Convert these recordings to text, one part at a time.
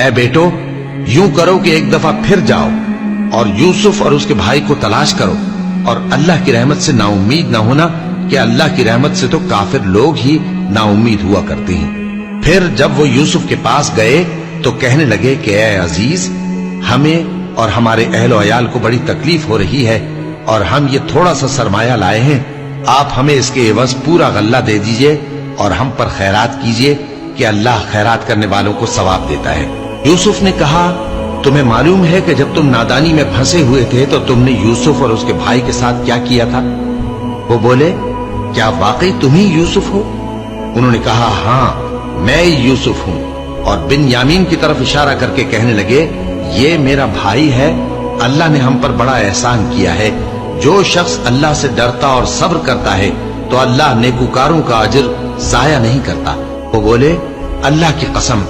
اے بیٹو، یوں کرو کہ ایک دفعہ پھر جاؤ اور یوسف اور اس کے بھائی کو تلاش کرو، اور اللہ کی رحمت سے نا امید نہ ہونا کہ اللہ کی رحمت سے تو کافر لوگ ہی نا امید ہوا کرتے ہیں۔ پھر جب وہ یوسف کے پاس گئے تو کہنے لگے کہ اے عزیز، ہمیں اور ہمارے اہل و عیال کو بڑی تکلیف ہو رہی ہے، اور ہم یہ تھوڑا سا سرمایہ لائے ہیں، آپ ہمیں اس کے عوض پورا غلہ دے دیجئے اور ہم پر خیرات کیجئے کہ اللہ خیرات کرنے والوں کو ثواب دیتا ہے۔ یوسف نے کہا، تمہیں معلوم ہے کہ جب تم نادانی میں پھنسے ہوئے تھے تو تم نے یوسف اور اس کے بھائی کے ساتھ کیا کیا تھا؟ وہ بولے، کیا واقعی تم ہی یوسف ہو؟ انہوں نے کہا، ہاں میں یوسف ہوں، اور بن یامین کی طرف اشارہ کر کے کہنے لگے، یہ میرا بھائی ہے، اللہ نے ہم پر بڑا احسان کیا ہے۔ جو شخص اللہ سے ڈرتا اور صبر کرتا ہے تو اللہ نیکوکاروں کا اجر ضائع نہیں کرتا۔ وہ بولے، اللہ کی قسم،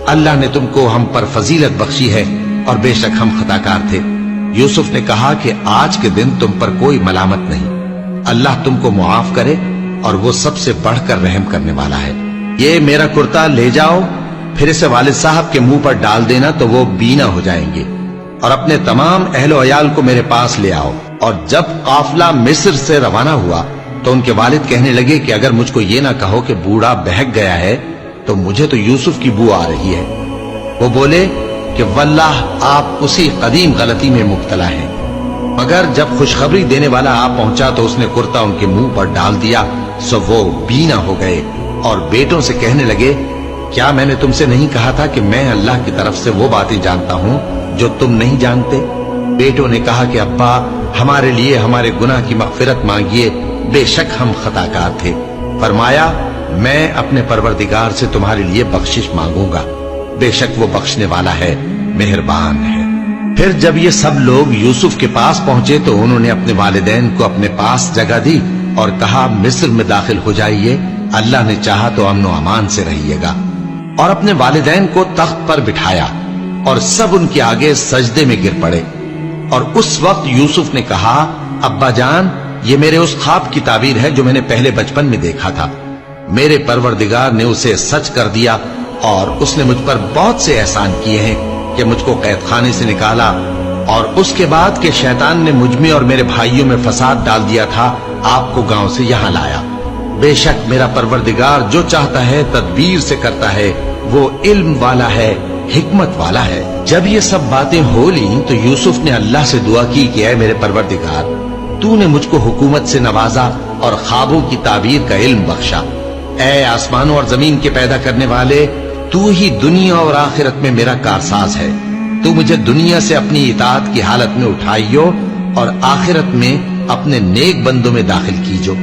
اللہ نے تم کو ہم پر فضیلت بخشی ہے اور بے شک ہم خطا کار تھے۔ یوسف نے کہا کہ آج کے دن تم پر کوئی ملامت نہیں، اللہ تم کو معاف کرے اور وہ سب سے بڑھ کر رحم کرنے والا ہے۔ یہ میرا کرتا لے جاؤ، پھر اسے والد صاحب کے منہ پر ڈال دینا تو وہ بینا ہو جائیں گے، اور اپنے تمام اہل و عیال کو میرے پاس لے آؤ۔ اور جب قافلہ مصر سے روانہ ہوا تو ان کے والد کہنے لگے کہ اگر مجھ کو یہ نہ کہو کہ بوڑھا بہک گیا ہے تو مجھے تو یوسف کی بو آ رہی ہے۔ وہ بولے کہ واللہ آپ اسی قدیم غلطی میں مبتلا ہیں۔ مگر جب خوشخبری دینے والا آپ پہنچا تو اس نے کرتا ان کے منہ پر ڈال دیا، سو وہ بینا ہو گئے، اور بیٹوں سے کہنے لگے، کیا میں نے تم سے نہیں کہا تھا کہ میں اللہ کی طرف سے وہ باتیں جانتا ہوں جو تم نہیں جانتے؟ بیٹوں نے کہا کہ ابا، ہمارے لیے ہمارے گناہ کی مغفرت مانگیے، بے شک ہم خطا کار تھے۔ فرمایا، میں اپنے پروردگار سے تمہارے لیے بخشش مانگوں گا، بے شک وہ بخشنے والا ہے، مہربان ہے۔ پھر جب یہ سب لوگ یوسف کے پاس پہنچے تو انہوں نے اپنے والدین کو اپنے پاس جگہ دی اور کہا، مصر میں داخل ہو جائیے، اللہ نے چاہا تو امن و امان سے رہیے گا۔ اور اپنے والدین کو تخت پر بٹھایا اور سب ان کے آگے سجدے میں گر پڑے۔ اور اس وقت یوسف نے کہا، ابا جان، یہ میرے اس خواب کی تعبیر ہے جو میں نے پہلے بچپن میں دیکھا تھا۔ میرے پروردگار نے اسے سچ کر دیا، اور اس نے مجھ پر بہت سے احسان کیے ہیں کہ مجھ کو قید خانے سے نکالا، اور اس کے بعد کہ شیطان نے مجھ میں اور میرے بھائیوں میں فساد ڈال دیا تھا، آپ کو گاؤں سے یہاں لایا۔ بے شک میرا پروردگار جو چاہتا ہے تدبیر سے کرتا ہے، وہ علم والا ہے، حکمت والا ہے۔ جب یہ سب باتیں ہو لیں تو یوسف نے اللہ سے دعا کی کہ اے میرے پروردگار، تو نے مجھ کو حکومت سے نوازا اور خوابوں کی تعبیر کا علم بخشا۔ اے آسمانوں اور زمین کے پیدا کرنے والے، تو ہی دنیا اور آخرت میں میرا کارساز ہے۔ تو مجھے دنیا سے اپنی اطاعت کی حالت میں اٹھائیو اور آخرت میں اپنے نیک بندوں میں داخل کیجو۔